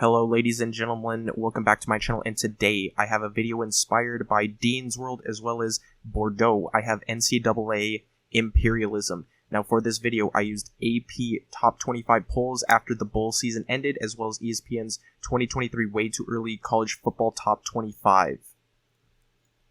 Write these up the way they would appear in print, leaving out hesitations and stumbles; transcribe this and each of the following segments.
Hello ladies and gentlemen, welcome back to my channel, and today I have a video inspired by Dean's World as well as Bordeaux. I have NCAA Imperialism. Now for this video I used AP Top 25 polls after the bowl season ended, as well as ESPN's 2023 Way Too Early College Football Top 25.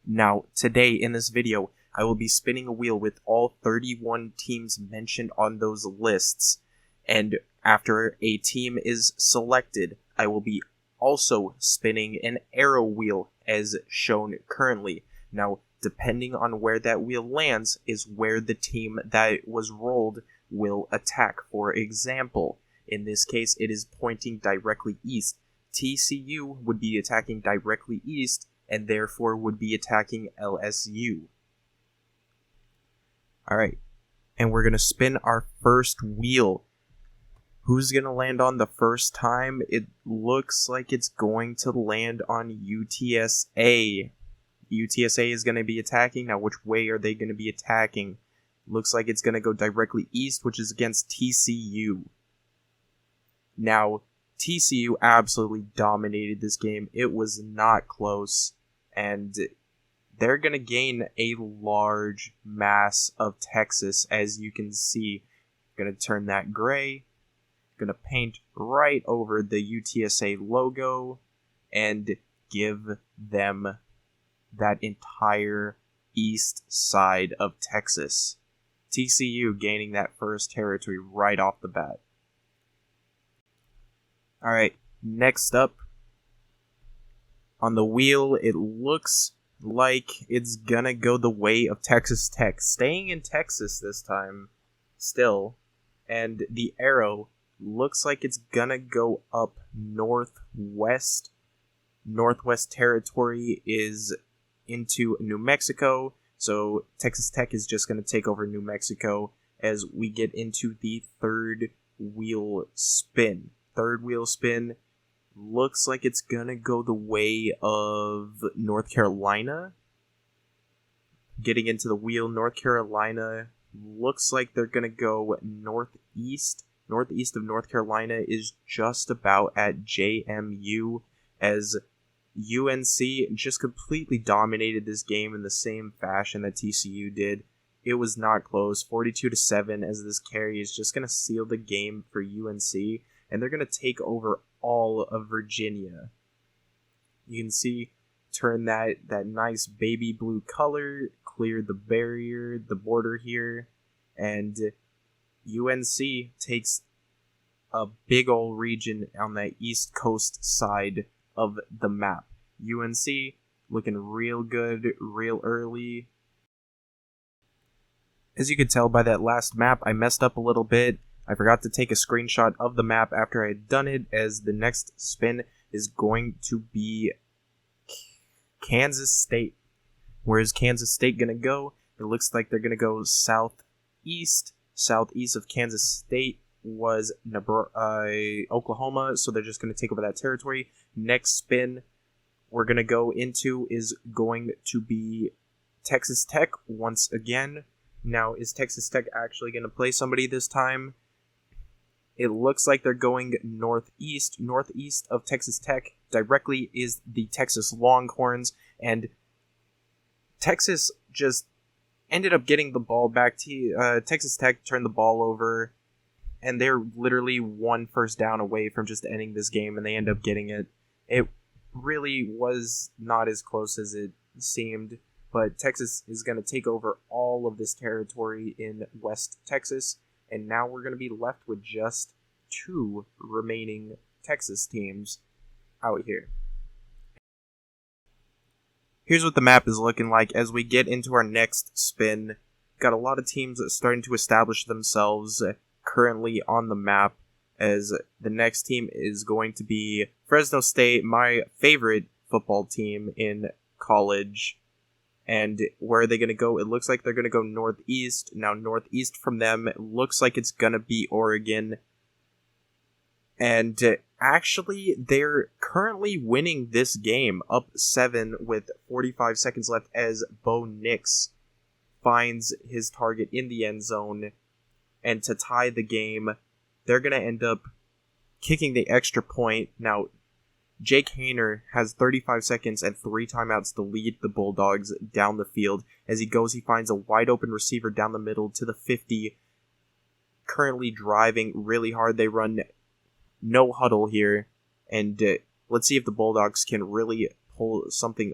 Now today in this video I will be spinning a wheel with all 31 teams mentioned on those lists, and after a team is selected, I will be also spinning an arrow wheel as shown currently. Now, depending on where that wheel lands is where the team that was rolled will attack. For example, in this case, it is pointing directly east. TCU would be attacking directly east and therefore would be attacking LSU. Alright, and we're going to spin our first wheel. Who's going to land on the first time? It looks like it's going to land on UTSA. UTSA is going to be attacking. Now, which way are they going to be attacking? Looks like it's going to go directly east, which is against TCU. Now, TCU absolutely dominated this game. It was not close, and they're going to gain a large mass of Texas, as you can see. Going to turn that gray. Going to paint right over the UTSA logo and give them that entire east side of Texas. TCU gaining that first territory right off the bat. Alright, next up on the wheel, it looks like it's gonna go the way of Texas Tech. Staying in Texas this time, still, and the arrow looks like it's gonna go up northwest. Northwest territory is into New Mexico, so Texas Tech is just gonna take over New Mexico as we get into the third wheel spin. Third wheel spin looks like it's gonna go the way of North Carolina. Getting into the wheel, North Carolina looks like they're gonna go northeast. Northeast of North Carolina is just about at JMU, as UNC just completely dominated this game in the same fashion that TCU did. It was not close, 42-7, as this carry is just going to seal the game for UNC, and they're going to take over all of Virginia. You can see, turn that nice baby blue color, clear the barrier, the border here, and UNC takes a big old region on the East Coast side of the map. UNC looking real good, real early. As you could tell by that last map, I messed up a little bit. I forgot to take a screenshot of the map after I had done it, as the next spin is going to be Kansas State. Where is Kansas State going to go? It looks like they're going to go southeast. Southeast of Kansas State was Oklahoma, so they're just going to take over that territory. Next spin we're going to go into is going to be Texas Tech once again. Now, is Texas Tech actually going to play somebody this time? It looks like they're going northeast. Northeast of Texas Tech directly is the Texas Longhorns, and Texas just ended up getting the ball back. Texas Tech turned the ball over, and they're literally one first down away from just ending this game, and they end up getting it. It really was not as close as it seemed, but Texas is going to take over all of this territory in West Texas, and now we're going to be left with just two remaining Texas teams out here. Here's what the map is looking like as we get into our next spin. Got a lot of teams starting to establish themselves currently on the map, as the next team is going to be Fresno State, my favorite football team in college. And where are they going to go? It looks like they're going to go northeast. Now, northeast from them, it looks like it's going to be Oregon. And actually, they're currently winning this game, up 7 with 45 seconds left, as Bo Nix finds his target in the end zone. And to tie the game, they're going to end up kicking the extra point. Now, Jake Haener has 35 seconds and 3 timeouts to lead the Bulldogs down the field. As he goes, he finds a wide open receiver down the middle to the 50, currently driving really hard. They run no huddle here, and let's see if the Bulldogs can really pull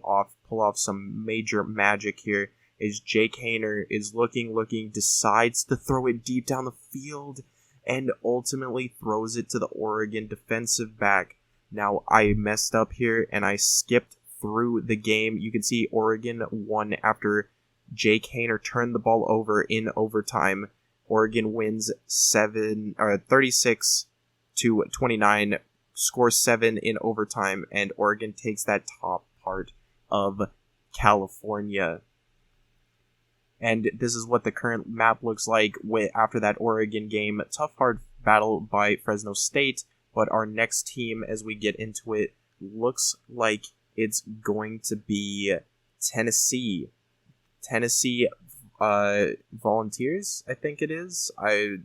off some major magic here. As Jake Haener is looking, decides to throw it deep down the field, and ultimately throws it to the Oregon defensive back. Now, I messed up here, and I skipped through the game. You can see Oregon won after Jake Haener turned the ball over in overtime. Oregon wins 36-29, scores 7 in overtime, and Oregon takes that top part of California. And this is what the current map looks like after that Oregon game. Tough, hard battle by Fresno State, but our next team, as we get into it, looks like it's going to be Tennessee. Tennessee Volunteers, I think it is. I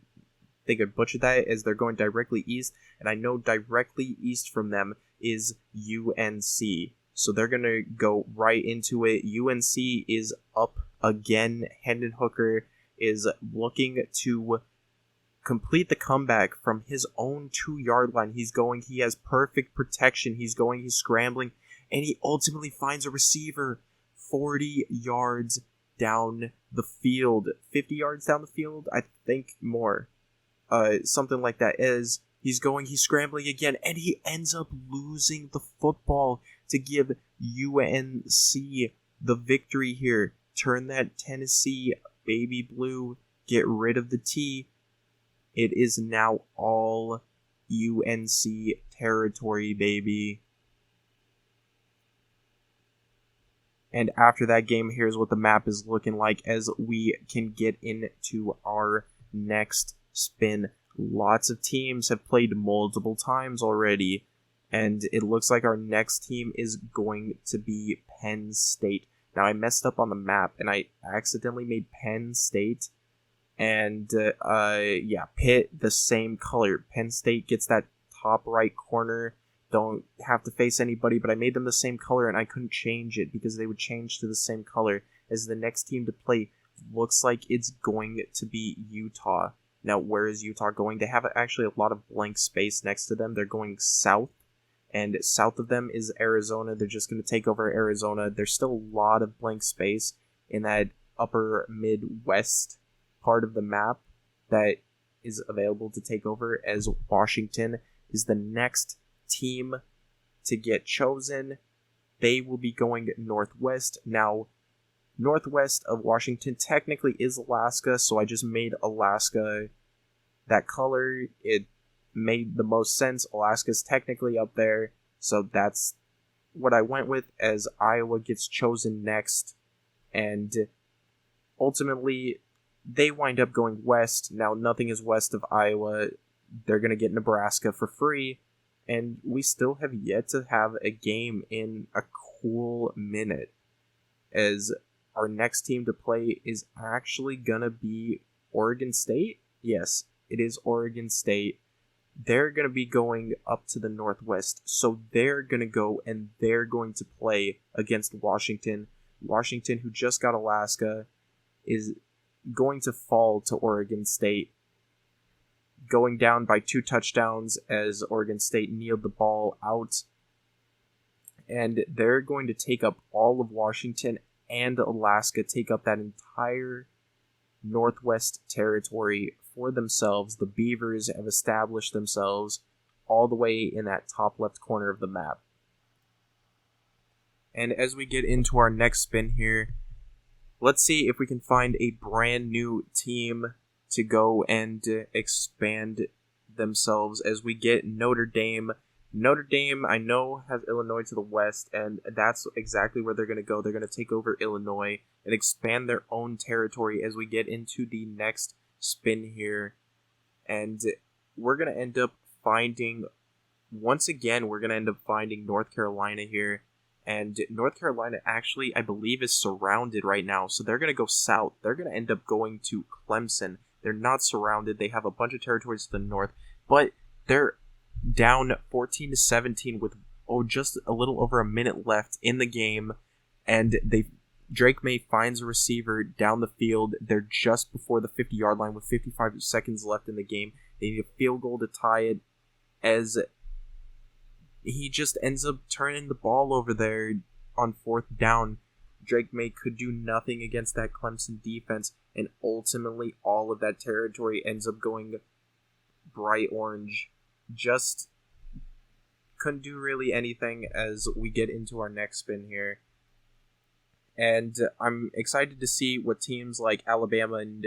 think I butchered that, as they're going directly east, and I know directly east from them is UNC. So they're going to go right into it. UNC is up again. Hendon Hooker is looking to complete the comeback from his own 2-yard line. He has perfect protection. He's scrambling, and he ultimately finds a receiver 40 yards down the field. 50 yards down the field? I think more. Something like that. As he's scrambling again, and he ends up losing the football to give UNC the victory here. Turn that Tennessee baby blue, get rid of the T. It is now all UNC territory, baby. And after that game, here's what the map is looking like as we can get into our next spin. Lots of teams have played multiple times already, and it looks like our next team is going to be Penn State. Now, I messed up on the map, and I accidentally made Penn State and, Pitt the same color. Penn State gets that top right corner. Don't have to face anybody, but I made them the same color, and I couldn't change it because they would change to the same color. As the next team to play looks like it's going to be Utah. Now, where is Utah going? They have actually a lot of blank space next to them. They're going south, and south of them is Arizona. They're just going to take over Arizona. There's still a lot of blank space in that upper Midwest part of the map that is available to take over, as Washington is the next team to get chosen. They will be going northwest. Now, northwest of Washington technically is Alaska, so I just made Alaska that color. It made the most sense. Alaska's technically up there, so that's what I went with, as Iowa gets chosen next, and ultimately they wind up going west. Now, nothing is west of Iowa. They're going to get Nebraska for free, and we still have yet to have a game in a cool minute, as our next team to play is actually going to be Oregon State. Yes, it is Oregon State. They're going to be going up to the northwest, so they're going to go and they're going to play against Washington. Washington, who just got Alaska, is going to fall to Oregon State, going down by 2 touchdowns as Oregon State kneeled the ball out. And they're going to take up all of Washington and Alaska, take up that entire Northwest territory for themselves. The Beavers have established themselves all the way in that top left corner of the map. And as we get into our next spin here, let's see if we can find a brand new team to go and expand themselves, as we get Notre Dame. Notre Dame, I know, has Illinois to the west, and that's exactly where they're going to go. They're going to take over Illinois and expand their own territory as we get into the next spin here. And we're going to end up finding, once again, North Carolina here. And North Carolina actually, I believe, is surrounded right now. So they're going to go south. They're going to end up going to Clemson. They're not surrounded. They have a bunch of territories to the north, but they're down 14-17 with just a little over a minute left in the game, and Drake May finds a receiver down the field. They're just before the 50-yard line with 55 seconds left in the game. They need a field goal to tie it, as he just ends up turning the ball over there on 4th down. Drake May could do nothing against that Clemson defense, and ultimately all of that territory ends up going bright orange. Just couldn't do really anything as we get into our next spin here. And I'm excited to see what teams like Alabama and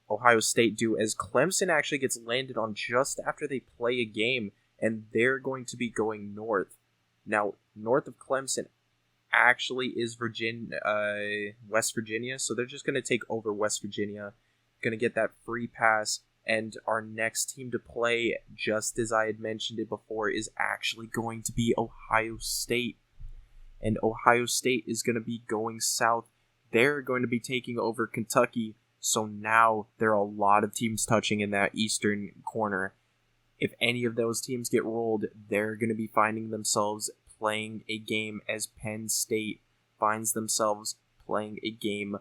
Ohio State do, as Clemson actually gets landed on just after they play a game, and they're going to be going north. Now, north of Clemson actually is West Virginia, so they're just going to take over West Virginia, going to get that free pass, and our next team to play, just as I had mentioned it before, is actually going to be Ohio State. And Ohio State is going to be going south. They're going to be taking over Kentucky, so now there are a lot of teams touching in that eastern corner. If any of those teams get rolled, they're going to be finding themselves playing a game, as Penn State finds themselves playing a game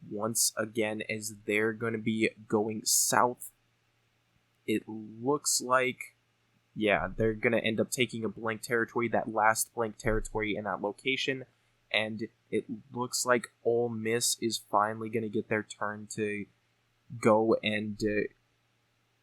once again, as they're going to be going south. It looks like, yeah, they're going to end up taking a blank territory, that last blank territory in that location, and it looks like Ole Miss is finally going to get their turn to go and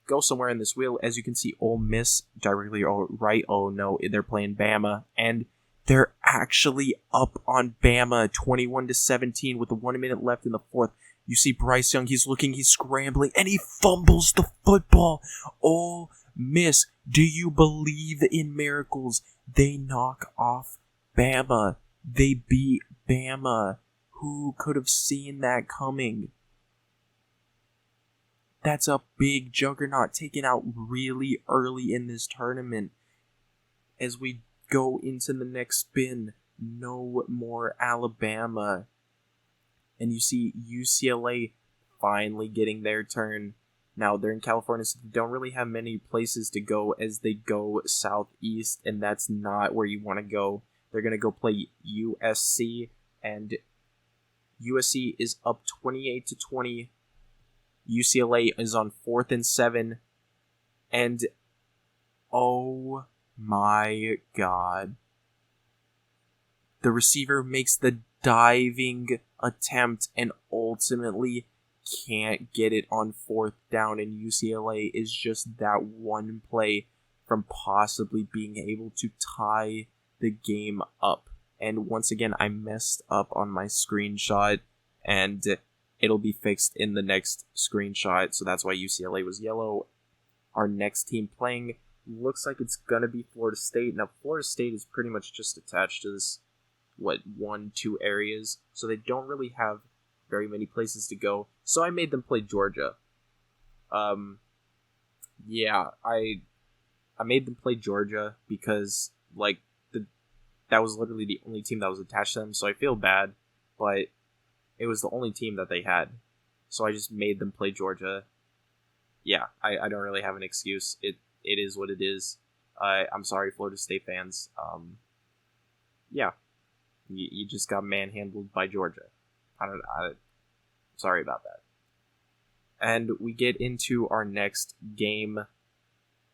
go somewhere in this wheel. As you can see, Ole Miss directly right. Oh no, they're playing Bama, and they're actually up on Bama 21-17 with the 1 minute left in the 4th. You see Bryce Young, he's scrambling, and he fumbles the football. Ole Miss, do you believe in miracles? They knock off Bama. They beat Bama. Who could have seen that coming? That's a big juggernaut taken out really early in this tournament. As we go into the next spin, no more Alabama. And you see UCLA finally getting their turn. Now, they're in California, so they don't really have many places to go as they go southeast, and that's not where you want to go. They're going to go play USC, and USC is up 28-20. UCLA is on 4th and 7, and oh my god. The receiver makes the diving attempt and ultimately can't get it on 4th down, and UCLA is just that one play from possibly being able to tie the game up. And once again, I messed up on my screenshot, and it'll be fixed in the next screenshot, so that's why UCLA was yellow. Our next team playing looks like it's gonna be Florida State. Now, Florida State is pretty much just attached to this, 1-2 areas, so they don't really have very many places to go, so I made them play Georgia. Yeah, I made them play Georgia because, that was literally the only team that was attached to them, so I feel bad, but it was the only team that they had, so I just made them play Georgia. Yeah, I don't really have an excuse. It is what it is. I'm sorry, Florida State fans. Yeah, you just got manhandled by Georgia. Sorry about that. And we get into our next game.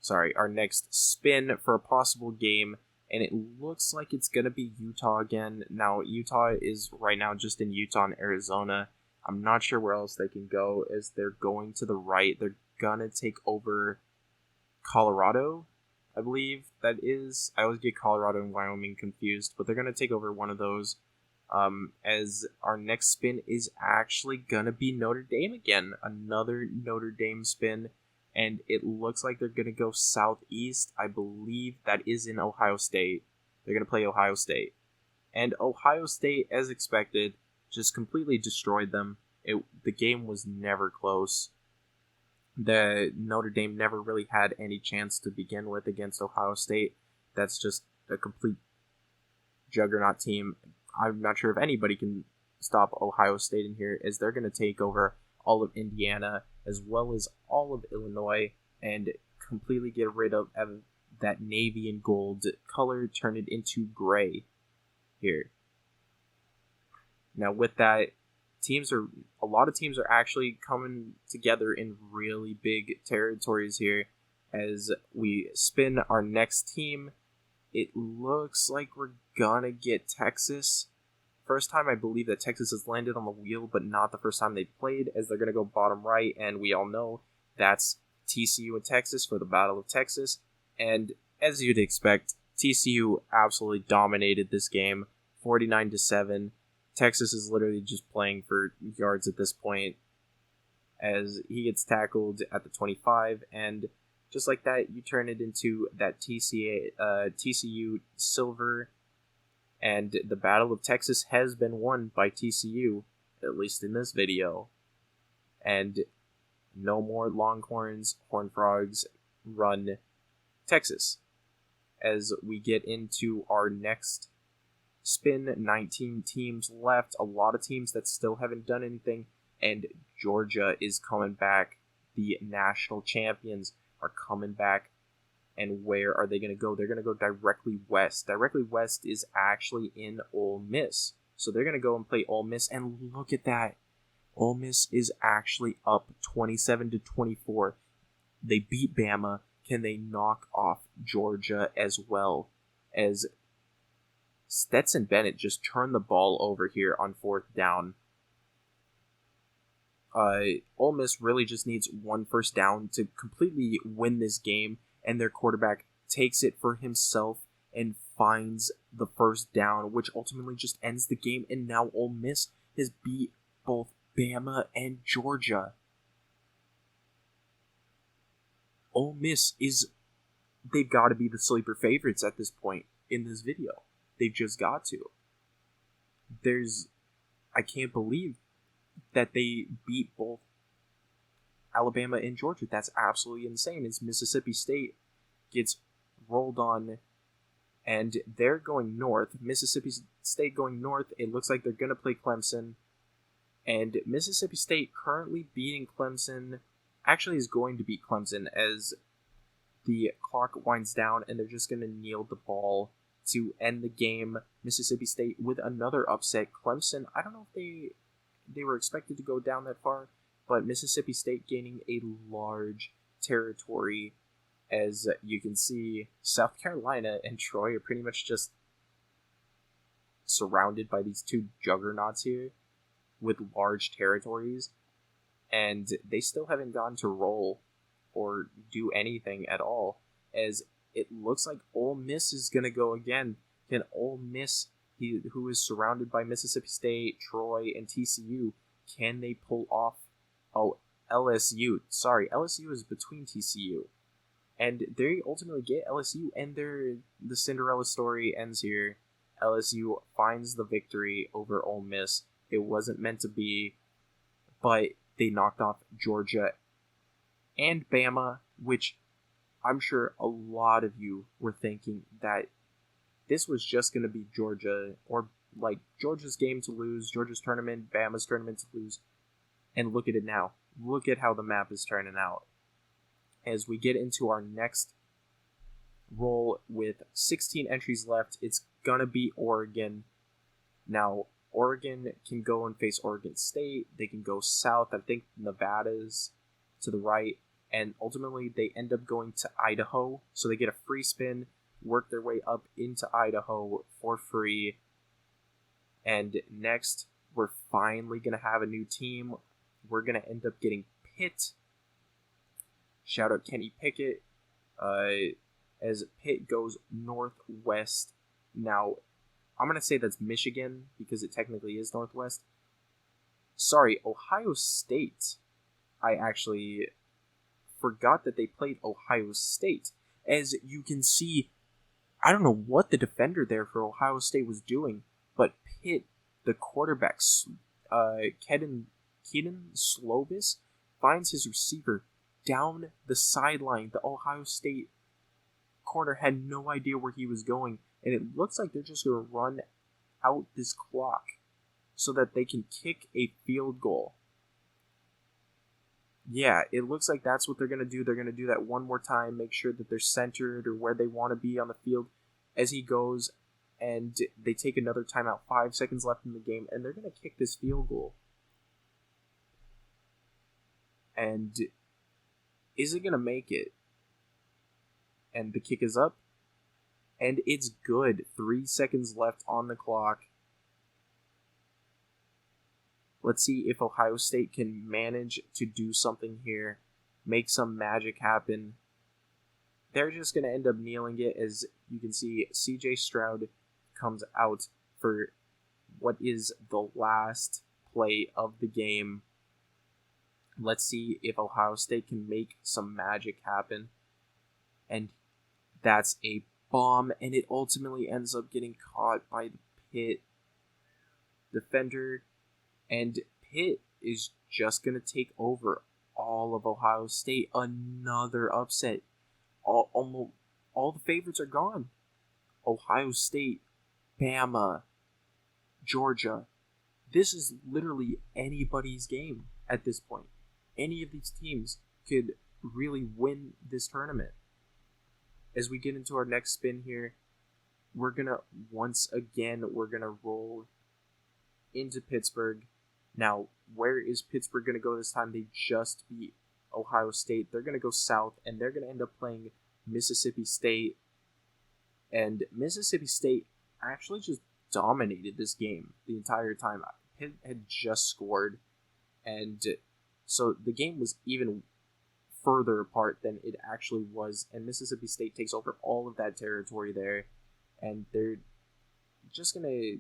Sorry, our next spin for a possible game, and it looks like it's going to be Utah again. Now, Utah is right now just in Utah and Arizona. I'm not sure where else they can go, as they're going to the right. They're going to take over Colorado, I believe that is. I always get Colorado and Wyoming confused, but they're going to take over one of those. As our next spin is actually going to be Notre Dame again. Another Notre Dame spin. And it looks like they're going to go southeast. I believe that is in Ohio State. They're going to play Ohio State. And Ohio State, as expected, just completely destroyed them. The game was never close. The Notre Dame never really had any chance to begin with against Ohio State. That's just a complete juggernaut team. I'm not sure if anybody can stop Ohio State in here, as they're going to take over all of Indiana as well as all of Illinois and completely get rid of that navy and gold color, turn it into gray here. Now with that, a lot of teams are actually coming together in really big territories here. As we spin our next team, it looks like we're gonna get Texas. First time I believe that Texas has landed on the wheel, but not the first time they played, as they're gonna go bottom right, and we all know that's TCU and Texas for the Battle of Texas. And as you'd expect, TCU absolutely dominated this game, 49-7. Texas is literally just playing for yards at this point, as he gets tackled at the 25, and just like that, you turn it into that TCU silver, and the Battle of Texas has been won by TCU, at least in this video. And no more Longhorns, Horned Frogs run Texas. As we get into our next spin, 19 teams left, a lot of teams that still haven't done anything, and Georgia is coming back. The national champions are coming back. And where are they going to go? They're going to go directly west. Directly west is actually in Ole Miss. So they're going to go and play Ole Miss, and look at that. Ole Miss is actually up 27-24. They beat Bama. Can they knock off Georgia as well? As Stetson Bennett just turned the ball over here on 4th down. Ole Miss really just needs one first down to completely win this game, and their quarterback takes it for himself and finds the first down, which ultimately just ends the game, and now Ole Miss has beat both Bama and Georgia. Ole Miss they've got to be the sleeper favorites at this point in this video. They've just got to. I can't believe that they beat both Alabama and Georgia. That's absolutely insane. As Mississippi State gets rolled on, and they're going north. Mississippi State going north. It looks like they're going to play Clemson. And Mississippi State currently beating Clemson, actually is going to beat Clemson as the clock winds down, and they're just going to kneel the ball to end the game. Mississippi State with another upset. Clemson, I don't know if they were expected to go down that far, but Mississippi State gaining a large territory. As you can see, South Carolina and Troy are pretty much just surrounded by these two juggernauts here with large territories, and they still haven't gotten to roll or do anything at all, as it looks like Ole Miss is going to go again. Can Ole Miss, who is surrounded by Mississippi State, Troy, and TCU, can they pull off? LSU. Sorry, LSU is between TCU. And they ultimately get LSU, and the Cinderella story ends here. LSU finds the victory over Ole Miss. It wasn't meant to be, but they knocked off Georgia and Bama, which I'm sure a lot of you were thinking that this was just going to be Georgia, or like Georgia's game to lose, Georgia's tournament, Bama's tournament to lose. And look at it now. Look at how the map is turning out. As we get into our next roll with 16 entries left, it's going to be Oregon. Now, Oregon can go and face Oregon State. They can go south. I think Nevada's to the right. And ultimately, they end up going to Idaho. So they get a free spin, work their way up into Idaho for free. And next, we're finally going to have a new team. We're going to end up getting Pitt. Shout out Kenny Pickett. As Pitt goes northwest. Now, I'm going to say that's Michigan, because it technically is northwest. Sorry, Ohio State. I actually forgot that they played Ohio State. As you can see, I don't know what the defender there for Ohio State was doing, but Pitt, the quarterback, Kedon Slovis, finds his receiver down the sideline. The Ohio State corner had no idea where he was going, and it looks like they're just going to run out this clock so that they can kick a field goal. yeah, it looks like that's what they're going to do. They're going to do that one more time, make sure that they're centered or where they want to be on the field as he goes, and they take another timeout, 5 seconds left in the game, and they're going to kick this field goal. And is it going to make it? And the kick is up, and it's good. 3 seconds left on the clock. Let's see if Ohio State can manage to do something here, make some magic happen. They're just going to end up kneeling it. As you can see, CJ Stroud comes out for what is the last play of the game. Let's see if Ohio State can make some magic happen. And that's a bomb, and it ultimately ends up getting caught by the Pitt defender. And Pitt is just going to take over all of Ohio State. Another upset. Almost all the favorites are gone. Ohio State, Bama, Georgia. This is literally anybody's game at this point. Any of these teams could really win this tournament. As we get into our next spin here, we're going to, once again, roll into Pittsburgh. Now, where is Pittsburgh going to go this time? They just beat Ohio State. They're going to go south, and they're going to end up playing Mississippi State. And Mississippi State actually just dominated this game the entire time. Pitt had just scored, and so the game was even further apart than it actually was, and Mississippi State takes over all of that territory there, and they're just going to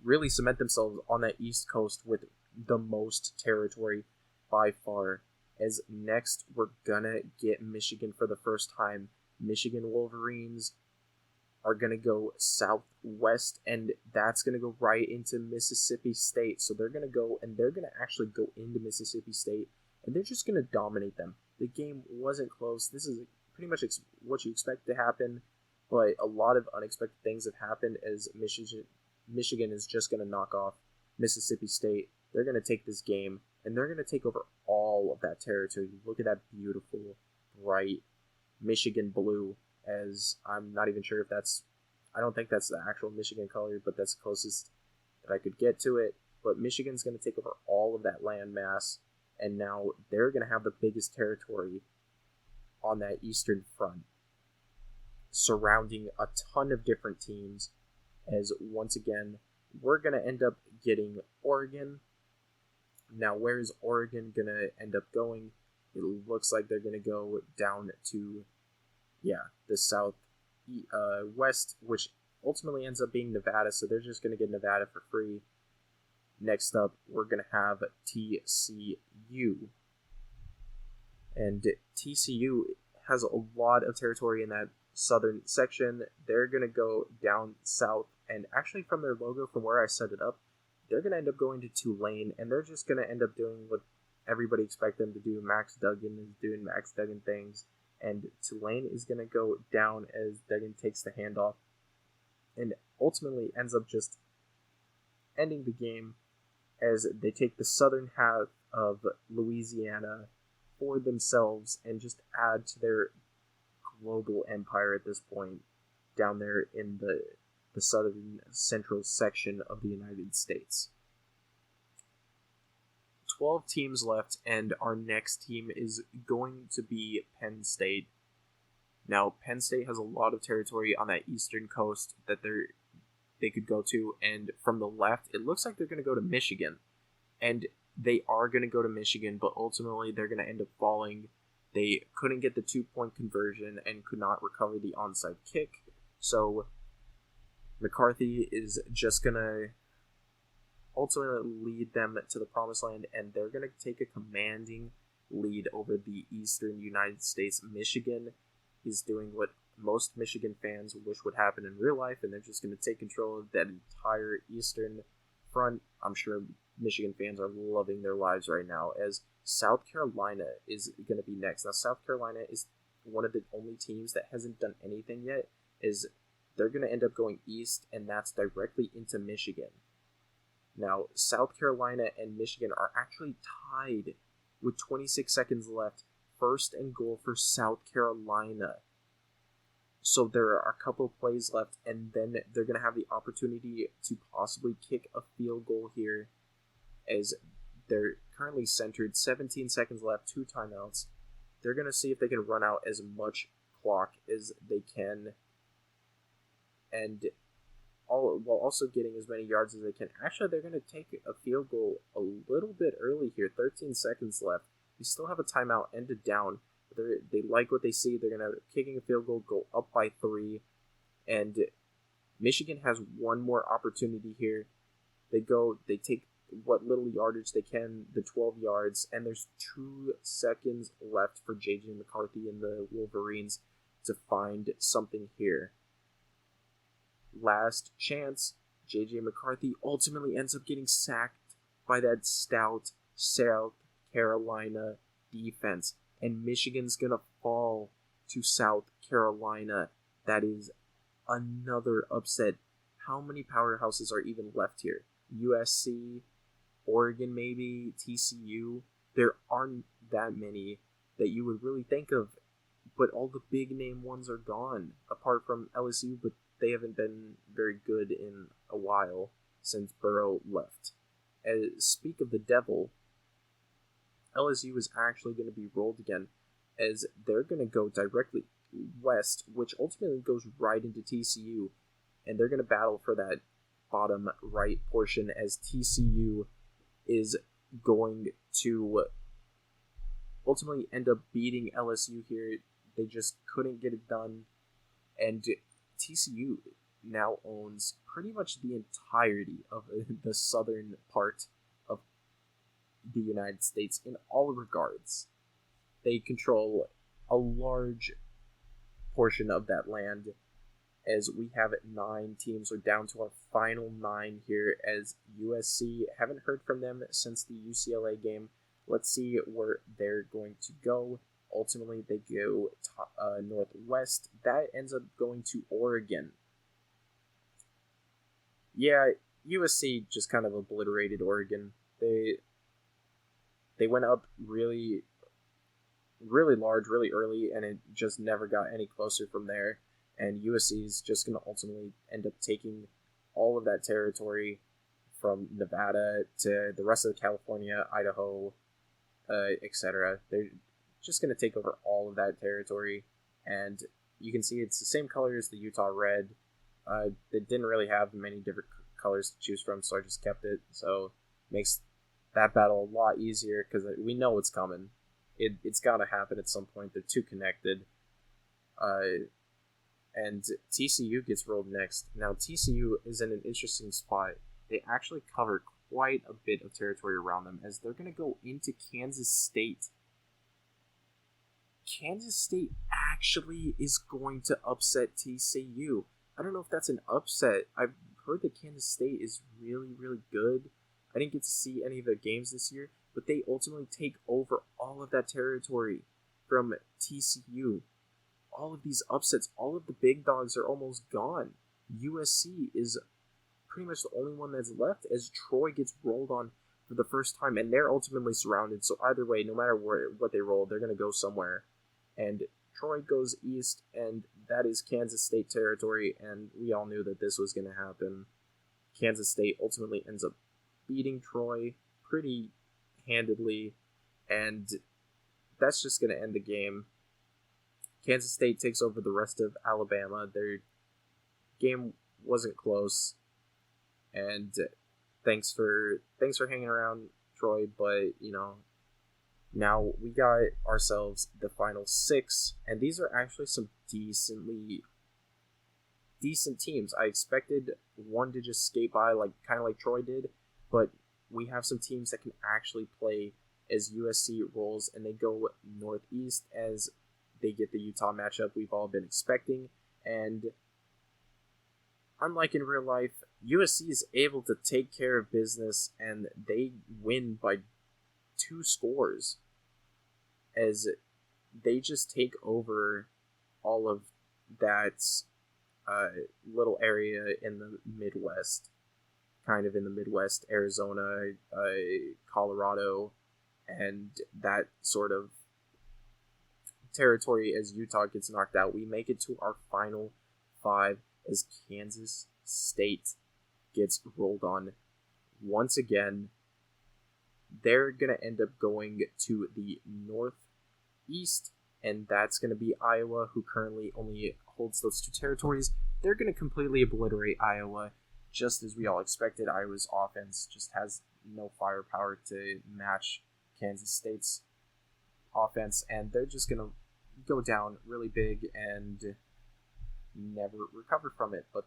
really cement themselves on that East Coast with the most territory by far. As next, we're gonna get Michigan for the first time. Michigan Wolverines are gonna go southwest, and that's gonna go right into Mississippi State. So they're gonna go, and they're gonna actually go into Mississippi State, and they're just gonna dominate them. The game wasn't close. This is pretty much what you expect to happen, but a lot of unexpected things have happened as Michigan is just going to knock off Mississippi State. They're going to take this game, and they're going to take over all of that territory. Look at that beautiful, bright Michigan blue, as I'm not even sure if I don't think that's the actual Michigan color, but that's the closest that I could get to it. But Michigan's going to take over all of that land mass, and now they're going to have the biggest territory on that eastern front, surrounding a ton of different teams. As once again, we're going to end up getting Oregon. Now, where is Oregon going to end up going? It looks like they're going to go down to, the south west, which ultimately ends up being Nevada, so they're just going to get Nevada for free. Next up, we're going to have TCU. And TCU has a lot of territory in that southern section. They're going to go down south, and actually from their logo, from where I set it up, they're going to end up going to Tulane, and they're just going to end up doing what everybody expects them to do. Max Duggan is doing Max Duggan things, and Tulane is going to go down as Duggan takes the handoff, and ultimately ends up just ending the game as they take the southern half of Louisiana for themselves and just add to their global empire at this point down there in the southern central section of the United States. 12 teams left, and our next team is going to be Penn State. Now, Penn State has a lot of territory on that eastern coast that they could go to, and from the left, it looks like they're going to go to Michigan. And they are going to go to Michigan, but ultimately they're going to end up falling. They couldn't get the 2-point conversion and could not recover the onside kick. So McCarthy is just going to ultimately lead them to the promised land, and they're going to take a commanding lead over the eastern United States. Michigan is doing what most Michigan fans wish would happen in real life, and they're just going to take control of that entire eastern front. I'm sure Michigan fans are loving their lives right now, as South Carolina is going to be next. Now, South Carolina is one of the only teams that hasn't done anything yet, is they're going to end up going east, and that's directly into Michigan. Now, South Carolina and Michigan are actually tied with 26 seconds left. First and goal for South Carolina. So there are a couple of plays left, and then they're going to have the opportunity to possibly kick a field goal here, as they're currently centered. 17 seconds left, 2 timeouts. They're going to see if they can run out as much clock as they can, and while also getting as many yards as they can. Actually, they're going to take a field goal a little bit early here. 13 seconds left. We still have a timeout and a down. They like what they see. They're going to kicking a field goal, go up by 3, and Michigan has one more opportunity here. They take what little yardage they can, the 12 yards, and there's 2 seconds left for J.J. McCarthy and the Wolverines to find something here. Last chance. J.J. McCarthy ultimately ends up getting sacked by that stout South Carolina defense, and Michigan's gonna fall to South Carolina. That is another upset. How many powerhouses are even left here? USC, Oregon, maybe TCU. There aren't that many that you would really think of, but all the big name ones are gone, apart from LSU, but they haven't been very good in a while since Burrow left. Speak of the devil, LSU is actually going to be rolled again, as they're going to go directly west, which ultimately goes right into TCU, and they're going to battle for that bottom right portion, as TCU is going to ultimately end up beating LSU here. They just couldn't get it done, and TCU now owns pretty much the entirety of the southern part of the United States in all regards. They control a large portion of that land, as we have 9 teams. We're down to our final 9 here, as USC, haven't heard from them since the UCLA game. Let's see where they're going to go. Ultimately, they go northwest. That ends up going to Oregon. Yeah, USC just kind of obliterated Oregon. They went up really, really large, really early, and it just never got any closer from there. And USC is just going to ultimately end up taking all of that territory from Nevada to the rest of California, Idaho, etc. They're just going to take over all of that territory, and you can see it's the same color as the Utah Red. They didn't really have many different colors to choose from, so I just kept it. So it makes that battle a lot easier, because we know it's coming. It's got to happen at some point. They're too connected. And TCU gets rolled next. Now, TCU is in an interesting spot. They actually cover quite a bit of territory around them, as they're going to go into Kansas State. Kansas State actually is going to upset TCU. I don't know if that's an upset. I've heard that Kansas State is really, really good. I didn't get to see any of their games this year, but they ultimately take over all of that territory from TCU. All of these upsets, all of the big dogs are almost gone. USC is pretty much the only one that's left, as Troy gets rolled on for the first time, and they're ultimately surrounded. So either way, no matter what they roll, they're going to go somewhere. And Troy goes east, and that is Kansas State territory, and we all knew that this was going to happen. Kansas State ultimately ends up beating Troy pretty handedly, and that's just going to end the game. Kansas State takes over the rest of Alabama. Their game wasn't close, and thanks for hanging around, Troy, but now we got ourselves the final 6, and these are actually some decent teams. I expected one to just skate by, kind of like Troy did, but we have some teams that can actually play, as USC rolls, and they go northeast as they get the Utah matchup we've all been expecting. And unlike in real life, USC is able to take care of business, and they win by 2 scores, as they just take over all of that little area in the Midwest, kind of in the Midwest, Arizona, Colorado, and that sort of territory as Utah gets knocked out. We make it to our final 5 as Kansas State gets rolled on once again. They're going to end up going to the northeast, and that's going to be Iowa, who currently only holds those 2 territories. They're going to completely obliterate Iowa, just as we all expected. Iowa's offense just has no firepower to match Kansas State's offense, and they're just going to go down really big and never recover from it. But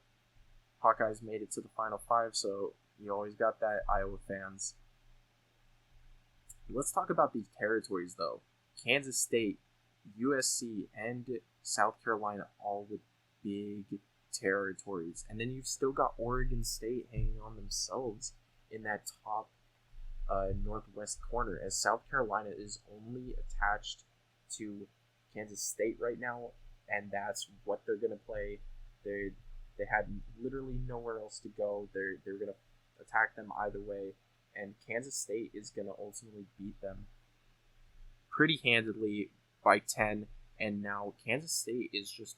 Hawkeyes made it to the final 5, so you always got that, Iowa fans. Let's talk about these territories, though. Kansas State, USC, and South Carolina, all with big territories. And then you've still got Oregon State hanging on themselves in that top northwest corner, as South Carolina is only attached to Kansas State right now, and that's what they're going to play. They had literally nowhere else to go. They're going to attack them either way, and Kansas State is going to ultimately beat them pretty handedly by 10, and now Kansas State is just,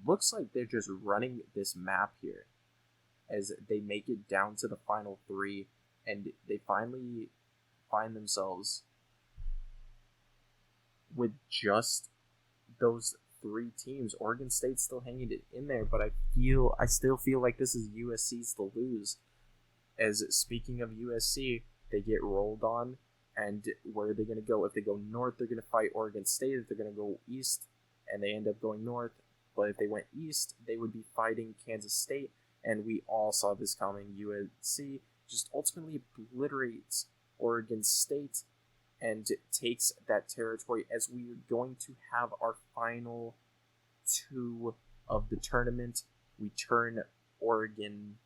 looks like they're just running this map here as they make it down to the final 3, and they finally find themselves with just those 3 teams. Oregon State's still hanging it in there, but I still feel like this is USC's to lose. As speaking of USC, they get rolled on, and where are they going to go? If they go north, they're going to fight Oregon State. If they're going to go east, and they end up going north, but if they went east, they would be fighting Kansas State, and we all saw this coming. USC just ultimately obliterates Oregon State and takes that territory, as we are going to have our final 2 of the tournament. We turn Oregon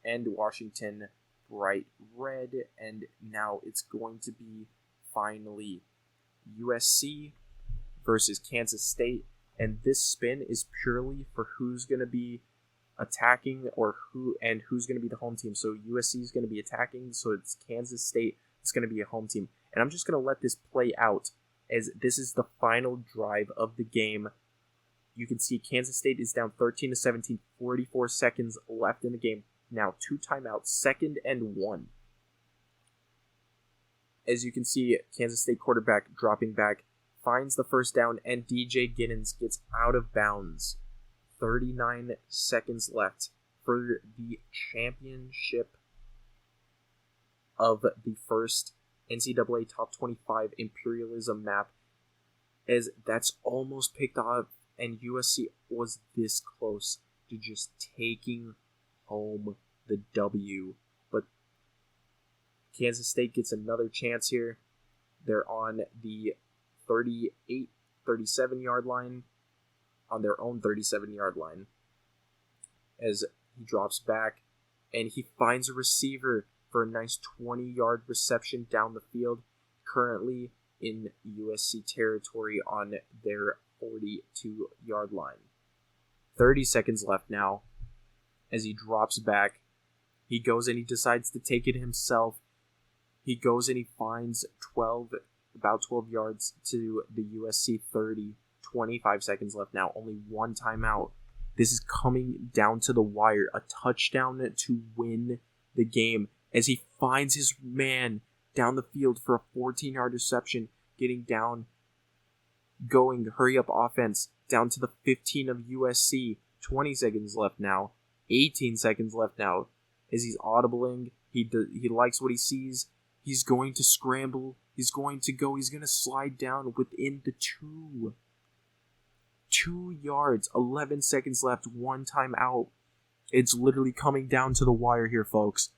and Washington bright red, and now it's going to be finally USC versus Kansas State, and this spin is purely for who's going to be attacking or who's going to be the home team. So USC is going to be attacking, so it's Kansas State. It's going to be a home team. And I'm just going to let this play out, as this is the final drive of the game. You can see Kansas State is down 13-17, 44 seconds left in the game. Now 2 timeouts, 2nd and 1. As you can see, Kansas State quarterback dropping back, finds the first down, and DJ Giddens gets out of bounds. 39 seconds left for the championship of the first NCAA Top 25 Imperialism map, as that's almost picked off, and USC was this close to just taking home the W. But Kansas State gets another chance here. They're on the 37 yard line, on their own 37 yard line, as he drops back and he finds a receiver for a nice 20-yard reception down the field, currently in USC territory on their 42-yard line. 30 seconds left now. As he drops back, he goes and he decides to take it himself. He goes and he finds about 12 yards to the USC 30. 25 seconds left now. Only 1 timeout. This is coming down to the wire. A touchdown to win the game, as he finds his man down the field for a 14-yard reception, getting down, going, hurry up offense, down to the 15 of USC. 20 seconds left now. 18 seconds left now. As he's audibling, he likes what he sees. He's going to scramble. He's going to go. He's going to slide down within the 2 yards. 11 seconds left. 1 timeout. It's literally coming down to the wire here, folks.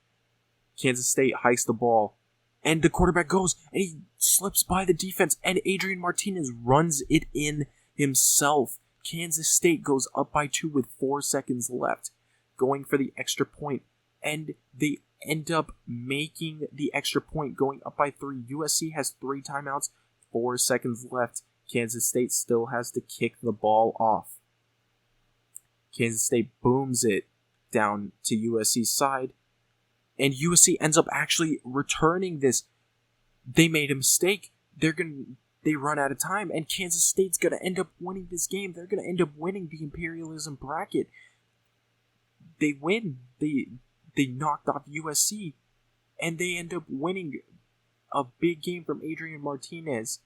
Kansas State hikes the ball, and the quarterback goes, and he slips by the defense, and Adrian Martinez runs it in himself. Kansas State goes up by 2 with 4 seconds left, going for the extra point, and they end up making the extra point, going up by 3. USC has 3 timeouts, 4 seconds left. Kansas State still has to kick the ball off. Kansas State booms it down to USC's side, and USC ends up actually returning this they made a mistake. They run out of time, and Kansas State's gonna end up winning this game. They're gonna end up winning the Imperialism bracket. They win. They knocked off USC, and they end up winning a big game from Adrian Martinez,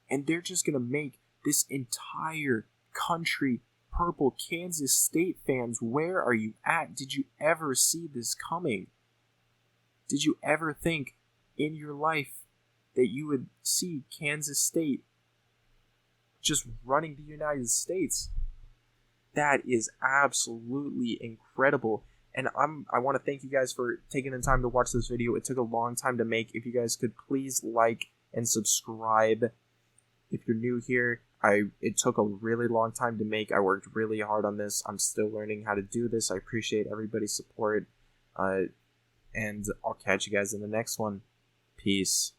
and they're just gonna make this entire country purple. Kansas State fans, where are you at? Did you ever see this coming? Did you ever think in your life that you would see Kansas State just running the United States? That is absolutely incredible. And I want to thank you guys for taking the time to watch this video. It took a long time to make. If you guys could please like and subscribe. If you're new here, it took a really long time to make. I worked really hard on this. I'm still learning how to do this. I appreciate everybody's support. And I'll catch you guys in the next one. Peace.